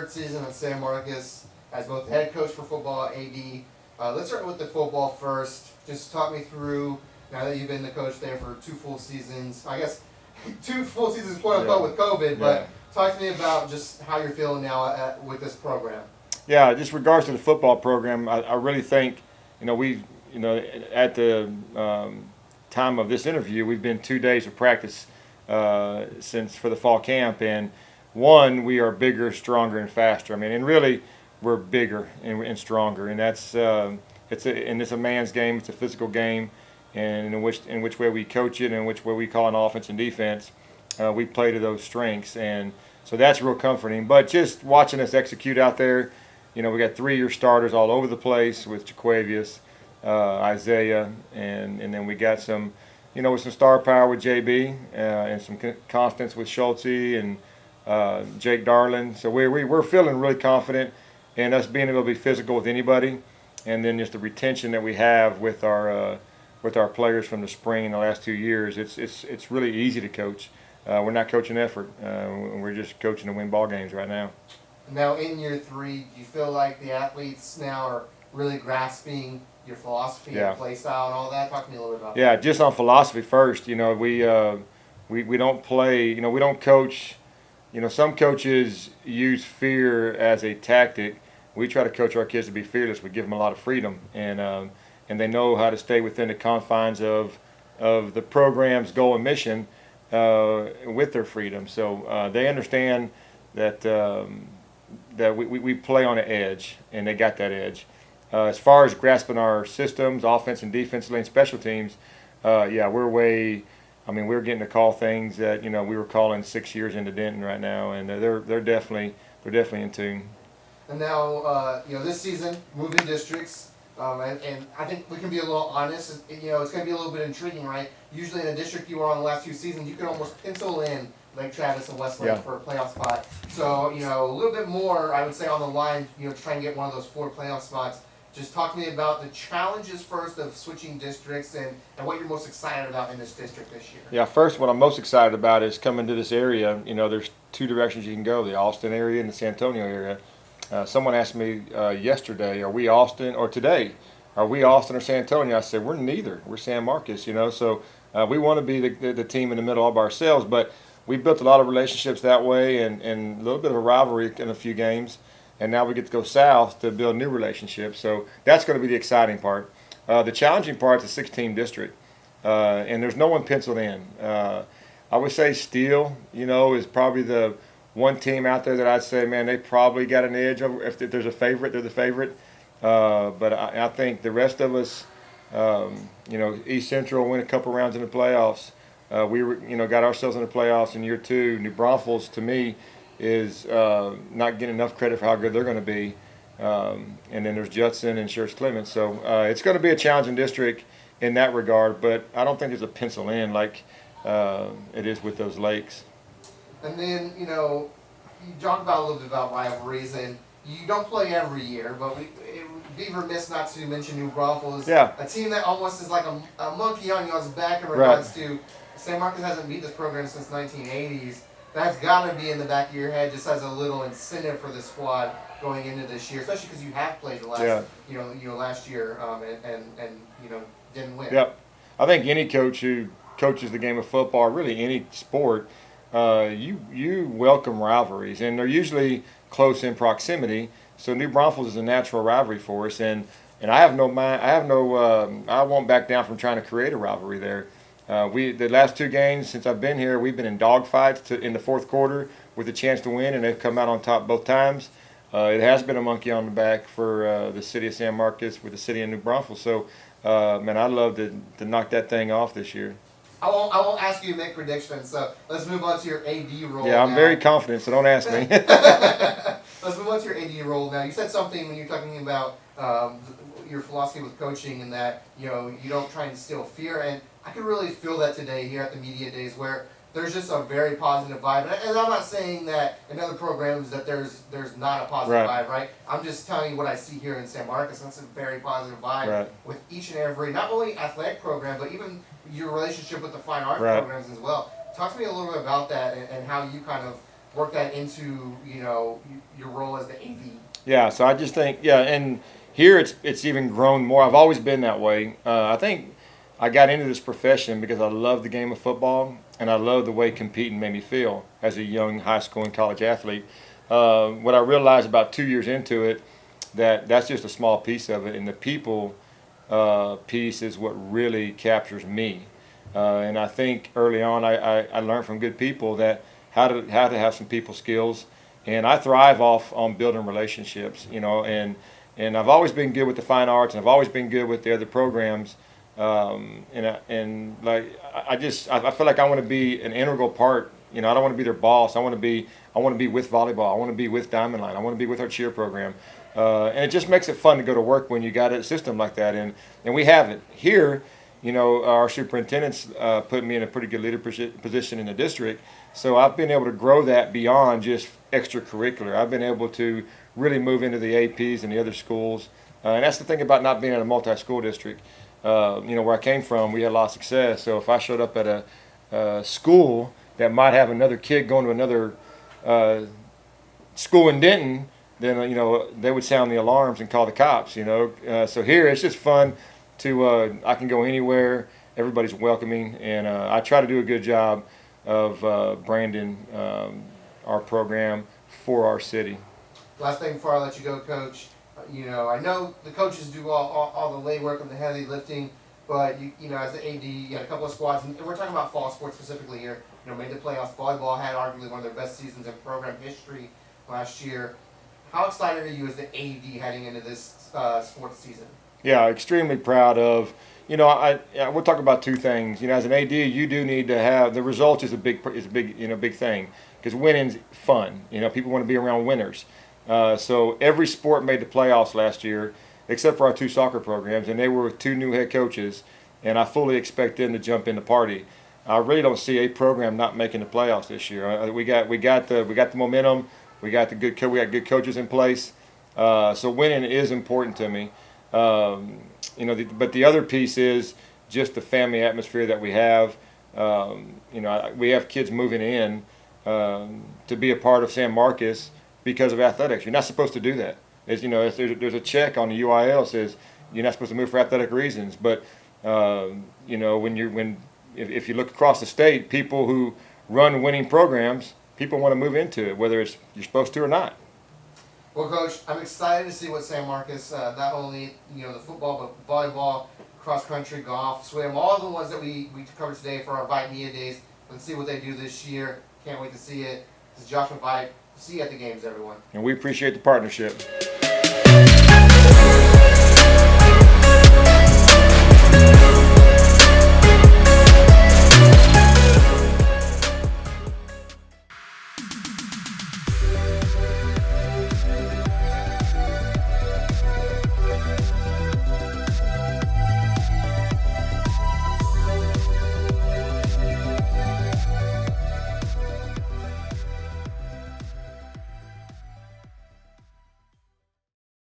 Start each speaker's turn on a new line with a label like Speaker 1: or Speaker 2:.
Speaker 1: third season at San Marcos as both the head coach for football, AD. Let's start with the football first. Just talk me through, now that you've been the coach there for 2 full seasons, I guess 2 full seasons, quote unquote, with COVID, but talk to me about just how you're feeling now with this program.
Speaker 2: Yeah, just regards to the football program, I really think, at the time of this interview, we've been 2 days of practice since for the fall camp, and one, we are bigger, stronger, and faster. I mean, and really, we're bigger and stronger, and that's it's a man's game. It's a physical game, and in which way we coach it, and which way we call an offense and defense, we play to those strengths, and so that's real comforting. But just watching us execute out there, we got 3-year starters all over the place with Jaquavius, Isaiah, and then we got some, with some star power with JB and some constants with Schulte and Jake Darlin. So we're feeling really confident in us being able to be physical with anybody, and then just the retention that we have with our players from the spring in the last 2 years. It's really easy to coach. We're not coaching effort. We're just coaching to win ball games right now.
Speaker 1: Now in year 3, do you feel like the athletes now are really grasping your philosophy and play style and all that? Talk to me a little bit about that.
Speaker 2: Yeah, just on philosophy first. We don't play. We don't coach. Some coaches use fear as a tactic. We try to coach our kids to be fearless. We give them a lot of freedom, and they know how to stay within the confines of the program's goal and mission with their freedom. So they understand that we play on the edge, and they got that edge. As far as grasping our systems, offense and defensively, and special teams, we're getting to call things that we were calling 6 years into Denton right now, and they're definitely in tune.
Speaker 1: And now this season, moving districts, and I think we can be a little honest. It's going to be a little bit intriguing, right? Usually in a district you were on the last 2 seasons, you could almost pencil in Lake Travis and Westlake for a playoff spot. So a little bit more, I would say, on the line, to try and get one of those 4 playoff spots. Just talk to me about the challenges first of switching districts and what you're most excited about in this district this year.
Speaker 2: Yeah, first, what I'm most excited about is coming to this area. There's 2 directions you can go, the Austin area and the San Antonio area. Someone asked me yesterday, are we Austin, or today, are we Austin or San Antonio? I said, we're neither. We're San Marcos, so we want to be the team in the middle of ourselves, but we built a lot of relationships that way and a little bit of a rivalry in a few games. And now we get to go south to build new relationships. So that's going to be the exciting part. The challenging part is the 6-team district. And there's no one penciled in. I would say Steele, is probably the one team out there that I'd say, man, they probably got an edge. If there's a favorite, they're the favorite. But I think the rest of us, East Central went a couple rounds in the playoffs. We got ourselves in the playoffs in year 2. New Braunfels, to me, is not getting enough credit for how good they're going to be. And then there's Judson and Schertz Clements. So it's going to be a challenging district in that regard, but I don't think there's a pencil in like it is with those lakes.
Speaker 1: And then, you talked about a little bit about rivalries, and you don't play every year, but it would be remiss not to mention New Braunfels, a team that almost is like a monkey on y'all's back in regards to San Marcos hasn't beat this program since 1980s. That's got to be in the back of your head just as a little incentive for the squad going into this year, especially because you have played the last, last year and didn't win.
Speaker 2: Yep. I think any coach who coaches the game of football, or really any sport, you welcome rivalries, and they're usually close in proximity. So New Braunfels is a natural rivalry for us, and I won't back down from trying to create a rivalry there. The last 2 games since I've been here, we've been in dogfights in the 4th quarter with a chance to win, and they've come out on top both times. It has been a monkey on the back for the city of San Marcos with the city of New Braunfels. So, man, I'd love to knock that thing off this year.
Speaker 1: I won't ask you to make predictions, so let's move on to your AD role.
Speaker 2: Yeah, I'm very confident, so don't ask me.
Speaker 1: Let's move on to your AD role now. You said something when you're talking about your philosophy with coaching, and that you don't try and instill fear, and I could really feel that today here at the media days, where there's just a very positive vibe. And I'm not saying that in other programs that there's not a positive vibe, right? I'm just telling you what I see here in San Marcos. That's a very positive vibe with each and every, not only athletic program, but even your relationship with the fine art programs as well. Talk to me a little bit about that and how you kind of work that into, you know, your role as the AD?
Speaker 2: Yeah, so I just think, yeah, and here it's even grown more. I've always been that way. I think I got into this profession because I love the game of football, and I love the way competing made me feel as a young high school and college athlete. What I realized about 2 years into it, that's just a small piece of it, and the people piece is what really captures me. And I think early on I learned from good people that how to have some people skills, and I thrive off on building relationships, you know, and I've always been good with the fine arts, and I've always been good with the other programs, and like I feel like I want to be an integral part. You know, I don't want to be their boss. I want to be with volleyball. I want to be with Diamond Line. I want to be with our cheer program, and it just makes it fun to go to work when you got a system like that, and we have it here. You know, our superintendent's put me in a pretty good leader position in the district, so I've been able to grow that beyond just extracurricular. I've been able to really move into the APs and the other schools, and that's the thing about not being in a multi-school district. You know, where I came from, we had a lot of success. So if I showed up at a school that might have another kid going to another school in Denton, then you know they would sound the alarms and call the cops. You know, so here it's just fun to I can go anywhere. Everybody's welcoming, and I try to do a good job of branding our program for our city.
Speaker 1: Last thing before I let you go, Coach. You know, I know the coaches do all the leg work and the heavy lifting, but you know, as the AD, you had a couple of squads, and we're talking about fall sports specifically here. You know, made the playoffs. Volleyball had arguably one of their best seasons in program history last year. How excited are you as the AD heading into this sports season?
Speaker 2: Yeah, extremely proud of. You know, we'll talk about two things. You know, as an AD, you do need to have the results is a big big thing, because winning's fun. You know, people want to be around winners. So every sport made the playoffs last year, except for our two soccer programs, and they were with two new head coaches, and I fully expect them to jump in the party. I really don't see a program not making the playoffs this year. We got the momentum, we got good coaches in place, so winning is important to me. You know, but the other piece is just the family atmosphere that we have. You know, we have kids moving in to be a part of San Marcos because of athletics. You're not supposed to do that. As you know, there's a check on the UIL that says you're not supposed to move for athletic reasons. But you know, if you look across the state, people who run winning programs, people want to move into it, whether it's you're supposed to or not.
Speaker 1: Well, Coach, I'm excited to see what San Marcos, not only you know the football, but volleyball, cross country, golf, swim, all the ones that we covered today for our VYPE Media Days. Let's see what they do this year. Can't wait to see it. This is Josh with VYPE. See you at the games, everyone.
Speaker 2: And we appreciate the partnership.